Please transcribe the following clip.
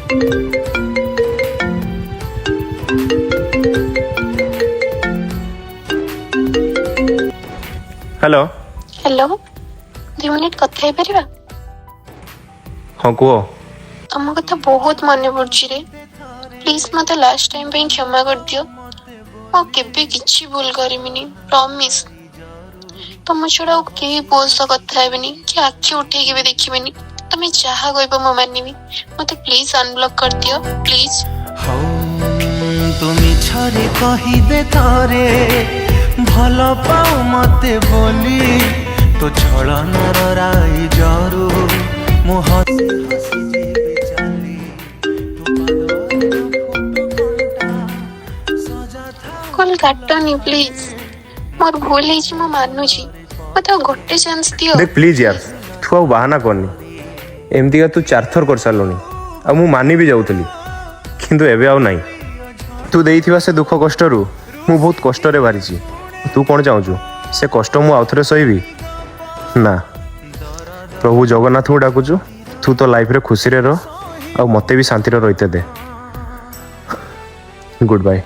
Hello hello 2 minute कथा Paribas? हाँ कह तुम कथा बहुत मन पड़ुछि रे। प्लीज मते लास्ट टाइम पे क्षमा कर दियो। मो केबे किछि भूल करिमिनी, प्रॉमिस। तुम छड़ा के पुओ सह कथा हेबिनी कि आखि उठे के देखिबिनी। तुम जहा कहबो मो मानिबी। मते प्लीज अनब्लॉक कर दियो प्लीज। तुमी छरे कही दे तारे भल पाओ मते बोली तो छलनार राई जरू मु हसी हसी जीवे चाली कॉल काटनी प्लीज। मोर भूल है मो मानुची। मते गोटे चांस दियो। देख प्लीज यार तू आउ बाहाना करनी। एमती का तू 4 थर कर सारूनी आ मु मानी भी जाऊली किंतु एबे आउ नहीं। तू देइथिबा से दुख कष्ट रु मु बहुत कष्ट रे बारिची। तू कौन चाहूचु से कष्ट मु आउथरे सहीबी ना। प्रभु जगन्नाथ को डाकुचु तू तो लाइफ रे खुशी रे रह आ मते भी शांति रे रहिते दे। Good bye.